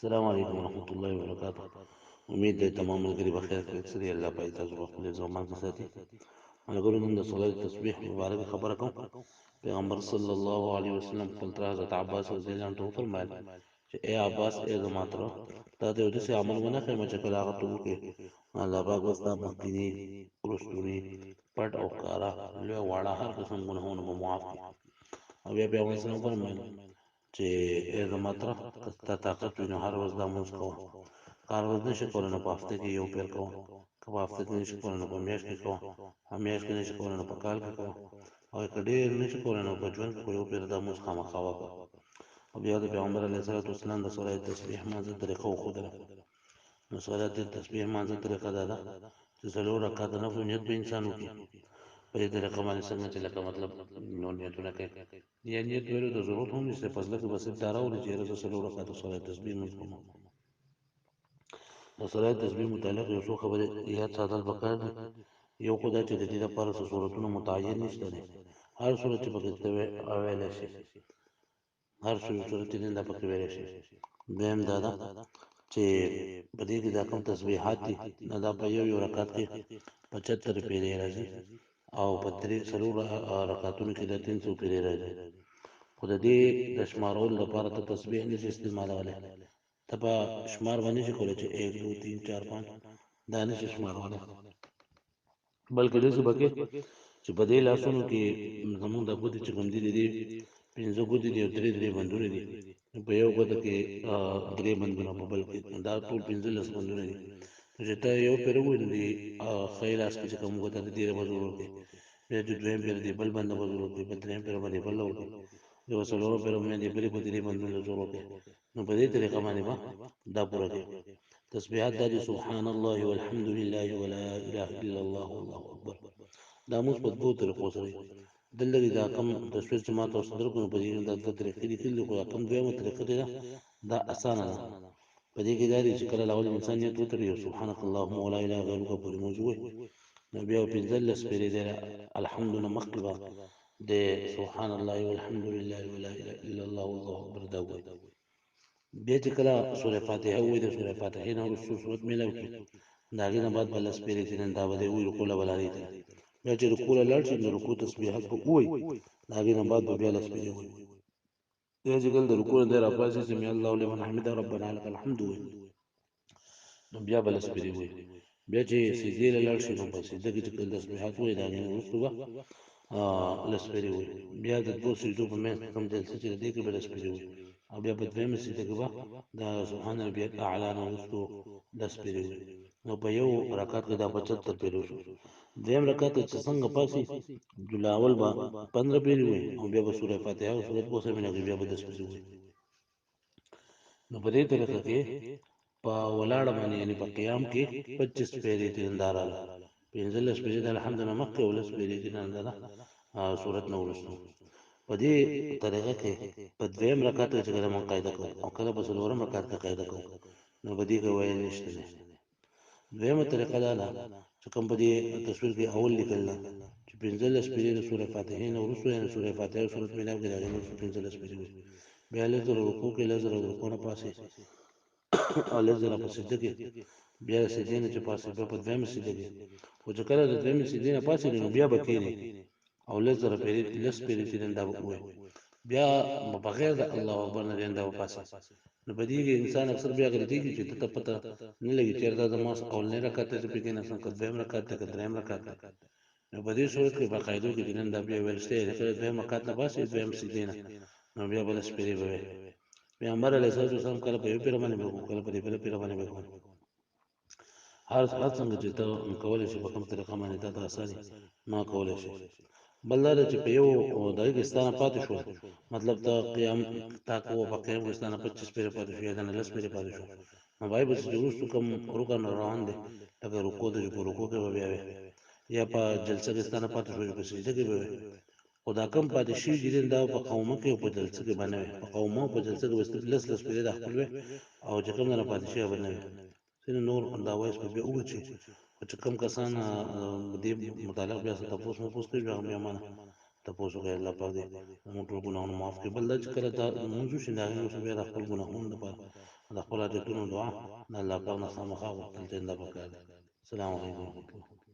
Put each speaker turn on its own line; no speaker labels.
السلام علیکم ورحمۃ اللہ وبرکاتہ. امید ده تمام ملګري بخیر خیریت سره دی. الله پاک تاسو په خپل عزت او امان کې ساتي. ملګرو نن د صلات تسبیح مبارک خبره کوم. پیغمبر صلی الله علیه وسلم خپل تر حضرت عباس رضی الله عنه فرمایل چې اے عباس اے زما تره تا ته یو داسې عمل ونه ښیم چې کله هغه ته وکړې الله پاک به ستا مخکیني وروستوني پټ او ښکاره لوی واړه هر قسم ګناهونه به معاف کړي. او بیا پیغمبر صلی الله علیه وسلم فرمایل چې ای زما تره که ستا طاقت وي نو هر ورځ دا لمونځ کوه. که هر ورځ نشې کولی نو په هفته کې یو پیر کوه. که په هفته کې نشې کولی نو په میاشت کې کوه. په میاشت کې نشې کولی نو په کال کې کوه. او که ډېر نشې کولی نو په ژوند کې خو یو پیر دا لمونځ خامخا وکړه. او بیا د پیغمبر علیه الصلوة والسلام د صلات تسبیح لمانځه طریقه وښودله. نو صلات تسبیح لمانځه طریقه دا ده چې څلور رکعاته نفل نیت به انسان وکړي. په دې طریقه باندې څنګه چې لکه مطلب نو نیتونه کوي یا نیت ویلو د ضرورت هم نشته، په زړه کې بس دا راولي چې یاره زه څلور رکعاته صلات تسبیح لمونځ کوم. د صلات تسبیح متعلق یو څو خبرې یاد ساتل پکار دي. یو خو دا چې د دې لپاره څه صورتونه متعین نشته دی، هر صورت چې پکې ته ویلی شي، هر صورت چې دی دا پکې ویلی شي. دویم دا ده چې په دې کې دا کوم تسبیحات دي دا په یو رکعت کې 75 پیرې راځي او په څلور رکعتونو کې دا 300 پیرې راځي. خو د دې د شمارولو لپاره ته تسبیح نشي استعمالولی. ته په شمار باندې نشي کولی چې 1 2 3 4 5 دا نشي شمارولی، بلکې داسې به کې چې په دې لاسونو کې زمونږ د ګوتې چې کوم دي د دې 5 ګوتې دي او 3 بندونه دي. په یو ګوته کې 3 بندونه، په بل کې دا ټول 15 بندونه دي. نو چې ته یو پیر ووایې نو د ښی لاس کې چې کوم ګوته ده دې به زور ورکوې، بیا چې دویم پیر دی بل بنده به زور ورکوي، بل دریم پیر باندې بل ورکوي، بیا به څلورم پیر باندې بلې په 3 بندونو زور ورکوي. نو په دې طریقه باندې به دا پوره کوي. تسبیحات دا دي سبحان الله والحمد لله ولا اله الا الله والله اکبر. دا موږ په دوو طریقو سره دلته دا کم تصویر چې ما تاسو درکړو په دې کې دا دوه طریقې لیکلي، خو دا کم دویمه طریقه ده دا اسانه ده. په دې کې دا دی چې کله اول انسان نیت وتړي او سبحانك اللهم ولا اله غیرک پورې موږ ووایو نو بیا 15 پیرې دی الحمد نه مخکې به د سبحان الله والحمد لله ولا اله الا الله والله اکبر دا وایي. بیا چې کله سوره فاتحه ووایي د سوره فاتحې نه وروسته صورت میلاو کړي د هغې نه بعد به لس پیرې چې نن دا به دی ووایي رکوع له به رالېږي. بیا چې رکوع له لاړ شي نو رکوع تسبیحات به ووایي، د هغې نه بعد به بیا لس پیرې ووایي. بیا چې کله د رکوع نه دی راپاڅي سمع الله لمن حمده ربنا لك الحمد ووایي نو بیا به لس پیرې ووایي. بیا چې سجدې له لاړ شي نو په سجده کې چې کله تسبیحات ووایي د هغې نه وروسته به لس پیرې ووایي. بیا د دوو سجدو په منځ کې کوم جلسه چې د دې کې به لس پیرې ووایي او بیا په دویمه سجده کې به د سبحان ربي الاعلی نه وروسته لس پیرې ووایي. نو په یو رکعت کې دا 75 پیرې شو. دویم رکعت چې څنګه پاسي اول به 15 پیرې ووایي او بیا به سوره فاتحه او سورت کوثر مې بیا به 10 پیرې ووایي. نو په دې طریقه کې په ولاړه باندې یعنی په قیام کې 25 پیرې چې دا رااله 15 پیرې د الحمدلله مخکې او 10 پیرې چې دا سورت نه وروسته. په دې طریقه کې په دویم رکعت کې چې کله مونږ قاعده کوو او کله په څلورم رکعت کې قاعده کوو نو په دې کې ویل نشته دی. دویمه طریقه دا ده چې کوم په دې تصویر کې اول لیکل ده چې 15 پیرې د سوره فاتحې نه وروسته یعنی سوره فاتحه او سورت میلاو کې د هغې نه وروسته 15 پیرې وي. بیا لږ زره رکوع کې لږ زره د رکوع نه پاسې او لږ زره په سجده کې، بیا د سجدې نه چې پاسې بیا په دویمه سجده کې. خو چې کله د دویمې سجدې نه پاسېږي نو بیا به کښېنې او لږ زره پیرې لس پیرې چې دا به ووایي، بیا بغیر د الله اکبر نه دا به پاسې. نو په دې کې انسان اکثر بیا غلطي کوي چې ته پته نه لګي چېرته دا زما اولنی رکعت ته چې پکې کېناستم که دویم رکعت دی که دریم رکعت دی. نو په دې صورت کې په قاعدو کې چې نن دا بیا ویل شته چې کله دویم رکعت نه پاسې دویم سجدې نه نو بیا به لس پیرې به وایي. پیغمبر علیه الصلوة والسلام کله په یو پیر باندې به کوو کله په دې بله پیر باندې به کوو. هر څنګه چې ته کولی شي په کوم طریقه باندې تا ته اساني ما کولی شي. بل دا ده چې په یو دغه کې ستا نه پاتې شول مطلب ته قیام تا کوه په قیام کې ستا نه 25 پیرې پاتې شو یا د نه لس پیرې پاتې شو نو باید به چې وروستو کوم رکن روان دی لکه رکوع ده چې په رکوع کې به بیا وې یا په جلسه کې ستا نه پاتې شو چې په سجده کې به وې. خو دا کم پاتې شوي چې دي دا په قومه کې او په جلسه کې به نه وې. په قومه او په جلسه کې به صرف لس پیرې د خپل وې او چې کوم نه پاتې شوي به نه وې. ځینې نور دا وایس به بیا ووچي. خو چې کوم کسان دې متعلق بیا څه تپوس مپوس کوي بیا هم بیا ما نه تپوس وکړئ. الله پاک دې زموږ ټول ګناهونه معاف کړي. بل دا چې کله دا لمونځ وشي د هغې نه وروسته بیا د خپل ګناهونو لپاره د خپل عادتونو دعا د الله پاک نه خامخا غوښتل ته پکار ده. السلام علیکم ورحمۃ اللہ.